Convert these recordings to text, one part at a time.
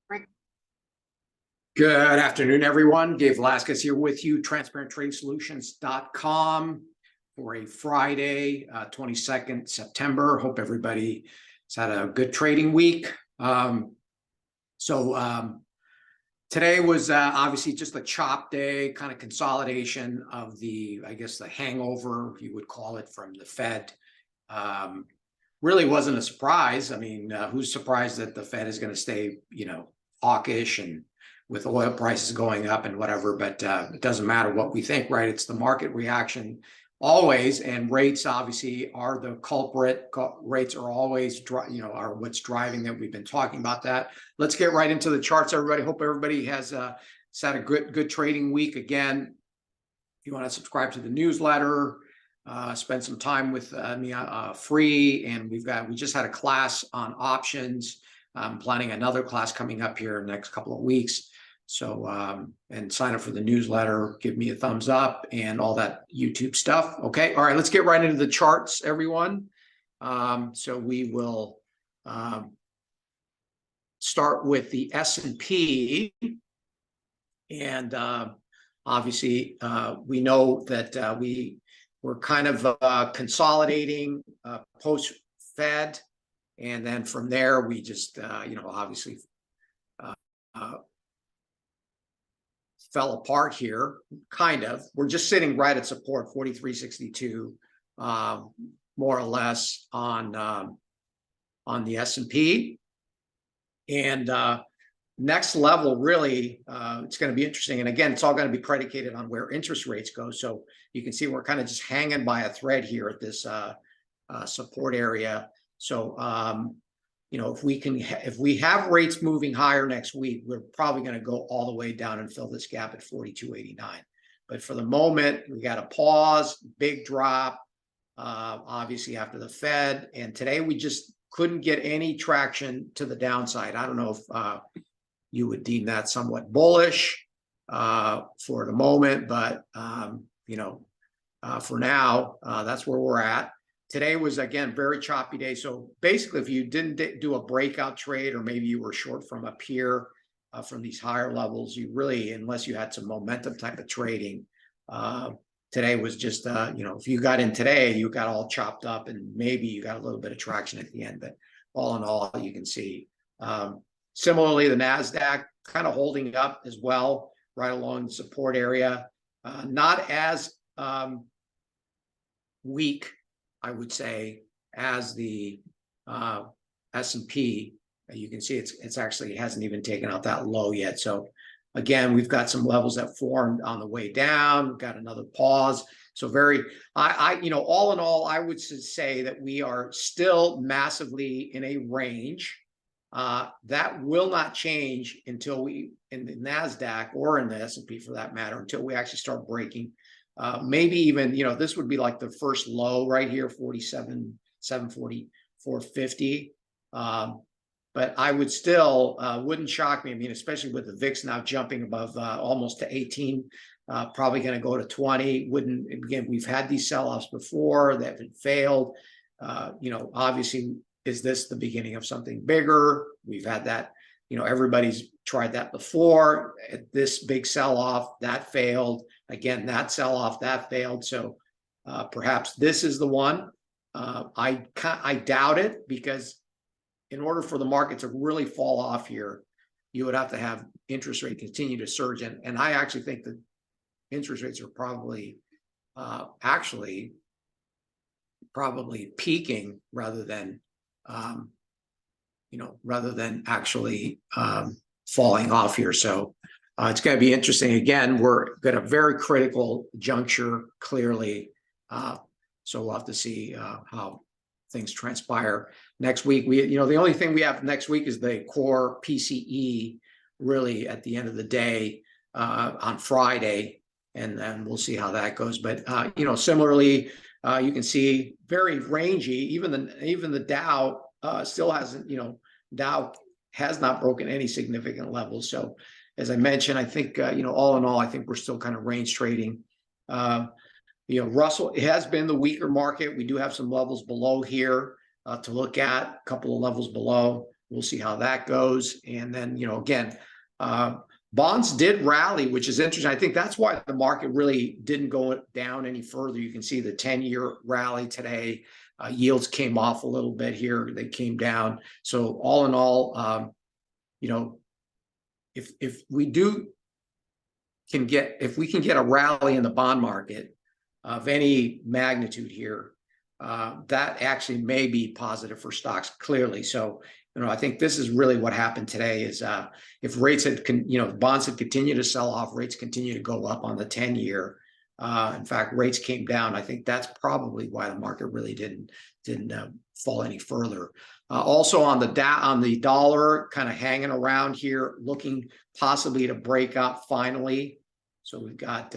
Good afternoon, everyone. Gabe Velazquez here with you, transparenttradesolutions.com for a Friday, 22nd September. Hope everybody has had a good trading week. Today was obviously just a chop day, kind of consolidation of the, I guess, the hangover, you would call it, from the Fed. Really wasn't a surprise. I mean, who's surprised that the Fed is going to stay, hawkish and with oil prices going up and whatever, but it doesn't matter what we think, right? It's the market reaction always, and rates obviously are the culprit. Rates are always, are what's driving that. We've been talking about that. Let's get right into the charts, everybody. Hope everybody has had a good trading week. Again, if you want to subscribe to the newsletter, spend some time with me free, and we just had a class on options. I'm planning another class coming up here in the next couple of weeks. So, and sign up for the newsletter, give me a thumbs up and all that YouTube stuff. Okay. All right. Let's get right into the charts, everyone. So we will start with the S&P. And obviously, we know that we were kind of consolidating post-Fed. And then from there, we just, obviously fell apart here, kind of. We're just sitting right at support, 43.62, more or less on the S&P. And next level, really, it's going to be interesting. And again, it's all going to be predicated on where interest rates go. So you can see we're kind of just hanging by a thread here at this support area. So, if we have rates moving higher next week, we're probably going to go all the way down and fill this gap at 42.89. But for the moment, we got a pause, big drop, obviously after the Fed. And today we just couldn't get any traction to the downside. I don't know if you would deem that somewhat bullish for the moment, but for now, that's where we're at. Today was, again, very choppy day. So basically, if you didn't do a breakout trade, or maybe you were short from up here from these higher levels, you really, unless you had some momentum type of trading, today was just, if you got in today, you got all chopped up and maybe you got a little bit of traction at the end. But all in all, you can see. Similarly, the NASDAQ kind of holding up as well, right along the support area. Not as weak, I would say, as the S&P. You can see it's actually hasn't even taken out that low yet. So again, we've got some levels that formed on the way down. We've got another pause. So all in all, I would say that we are still massively in a range. That will not change until we, in the NASDAQ or in the S&P for that matter, until we actually start breaking. Maybe even, this would be like the first low right here, 47,744.50. But I would still, wouldn't shock me. I mean, especially with the VIX now jumping above almost to 18, probably going to go to 20. Again, we've had these sell-offs before that have failed. Obviously, is this the beginning of something bigger? We've had that, everybody's tried that before. This big sell-off, that failed. Again, that sell-off, that failed. So perhaps this is the one. I doubt it, because in order for the market to really fall off here, you would have to have interest rate continue to surge. And I actually think that interest rates are probably peaking rather than actually falling off here. So it's going to be interesting. Again, we're at a very critical juncture, clearly. So we'll have to see how things transpire next week. The only thing we have next week is the core PCE, really, at the end of the day on Friday, and then we'll see how that goes. But similarly, you can see very rangy. Even the Dow still hasn't. Dow has not broken any significant levels. So as I mentioned, I think, all in all, I think we're still kind of range trading. Russell, it has been the weaker market. We do have some levels below here to look at, a couple of levels below. we'll see how that goes. And then, again, bonds did rally, which is interesting. I think that's why the market really didn't go down any further. You can see the 10-year rally today. Yields came off a little bit here. They came down. So all in all, if we can get a rally in the bond market of any magnitude here, that actually may be positive for stocks, clearly. So, I think this is really what happened today is if rates had, bonds had continued to sell off, rates continue to go up on the 10-year. In fact, rates came down. I think that's probably why the market really didn't fall any further. Also on the dollar, kind of hanging around here, looking possibly to break up finally. So we've got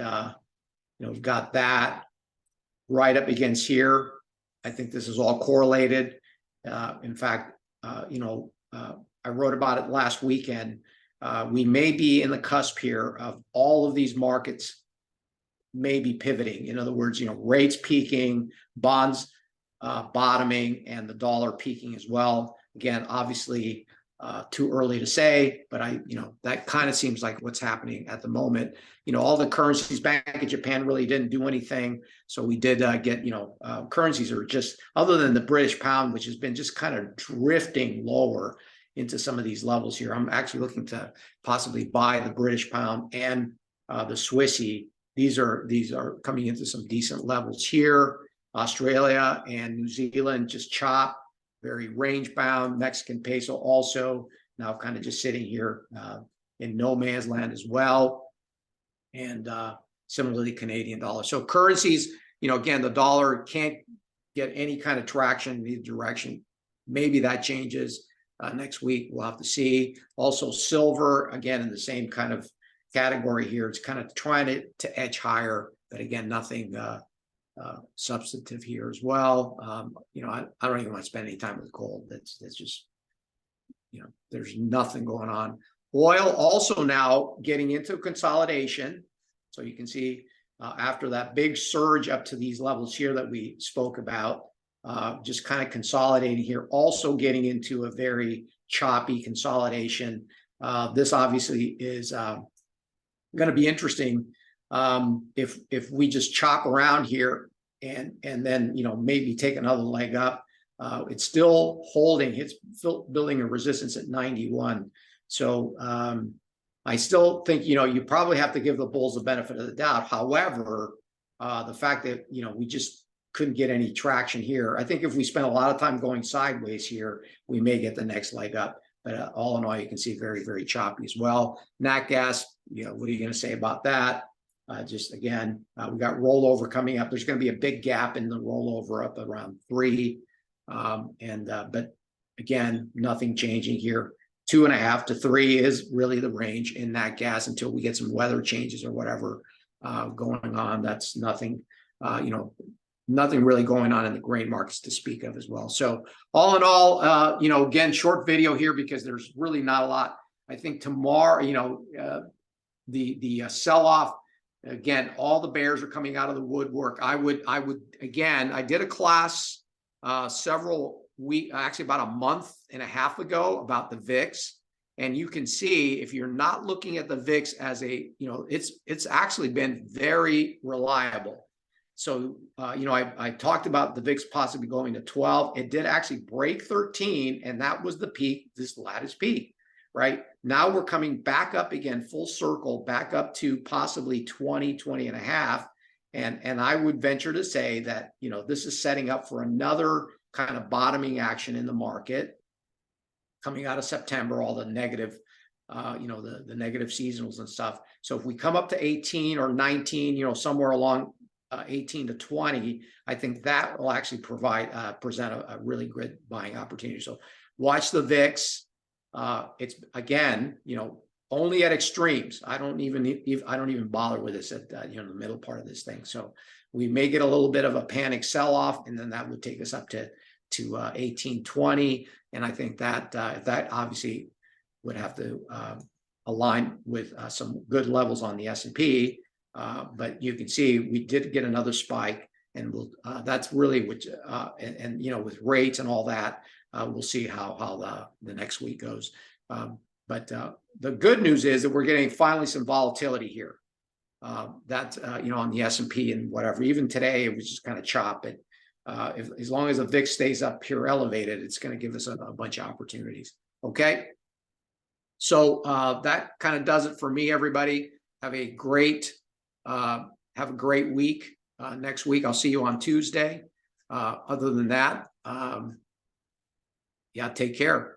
that right up against here. I think this is all correlated. In fact, I wrote about it last weekend. We may be in the cusp here of all of these markets maybe pivoting. In other words, rates peaking, bonds bottoming, and the dollar peaking as well. Again, obviously too early to say, but that kind of seems like what's happening at the moment. All the currencies, Bank of Japan really didn't do anything. So we did get, currencies are just, other than the British pound, which has been just kind of drifting lower into some of these levels here. I'm actually looking to possibly buy the British pound and the Swissy. These are coming into some decent levels here. Australia and New Zealand just chop, very range bound. Mexican peso also now kind of just sitting here in no man's land as well. And similarly, Canadian dollar. So currencies, again, the dollar can't get any kind of traction in either direction. Maybe that changes next week. We'll have to see. Also, silver, again, in the same kind of category here. It's kind of trying to edge higher, but again, nothing substantive here as well. I don't even want to spend any time with gold. That's just, there's nothing going on. Oil also now getting into consolidation. So you can see after that big surge up to these levels here that we spoke about, just kind of consolidating here, also getting into a very choppy consolidation. This obviously is going to be interesting if we just chop around here and then maybe take another leg up. It's still holding. It's building a resistance at 91. So I still think you probably have to give the bulls the benefit of the doubt. However, the fact that we just couldn't get any traction here, I think if we spend a lot of time going sideways here, we may get the next leg up. But all in all, you can see very, very choppy as well. Nat gas, what are you going to say about that? Just again, we got rollover coming up. There's going to be a big gap in the rollover up around 3. But again, nothing changing here. 2.5 to 3 is really the range in nat gas until we get some weather changes or whatever going on. That's nothing, nothing really going on in the grain markets to speak of as well. So all in all, again, short video here because there's really not a lot. I think tomorrow, the sell-off, again, all the bears are coming out of the woodwork. I would again, I did a class actually about a month and a half ago about the VIX. And you can see if you're not looking at the VIX as it's actually been very reliable. So, I talked about the VIX possibly going to 12. It did actually break 13, and that was the peak, this lattice peak, right? Now we're coming back up again, full circle, back up to possibly 20 and a half. And I would venture to say that, this is setting up for another kind of bottoming action in the market coming out of September, all the negative, the negative seasonals and stuff. So if we come up to 18 or 19, somewhere along 18 to 20, I think that will actually present a really good buying opportunity. So watch the VIX. It's again, only at extremes. I don't even bother with this at the middle part of this thing. So we may get a little bit of a panic sell-off, and then that would take us up to 18, 20. And I think that that obviously would have to align with some good levels on the S&P. But you can see we did get another spike, and that's really which with rates and all that, we'll see how the next week goes. But the good news is that we're getting finally some volatility here. On the S&P and whatever. Even today, it was just kind of chop it. As long as the VIX stays up here elevated, it's going to give us a bunch of opportunities. Okay. So that kind of does it for me, everybody. Have a great week. Next week, I'll see you on Tuesday. Other than that, take care.